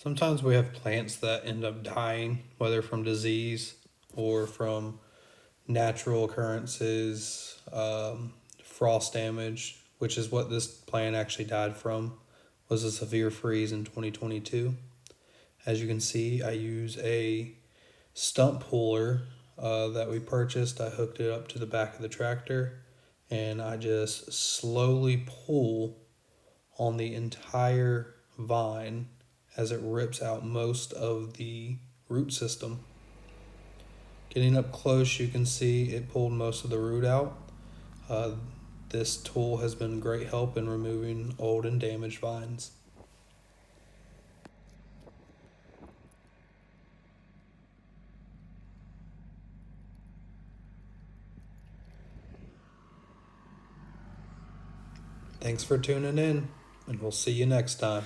Sometimes we have plants that end up dying, whether from disease or from natural occurrences, frost damage, which is what this plant actually died from, was a severe freeze in 2022. As you can see, I use a stump puller that we purchased. I hooked it up to the back of the tractor and I just slowly pull on the entire vine as it rips out most of the root system. Getting up close, you can see it pulled most of the root out. Uh, this tool has been great help in removing old and damaged vines. Thanks for tuning in, and we'll see you next time.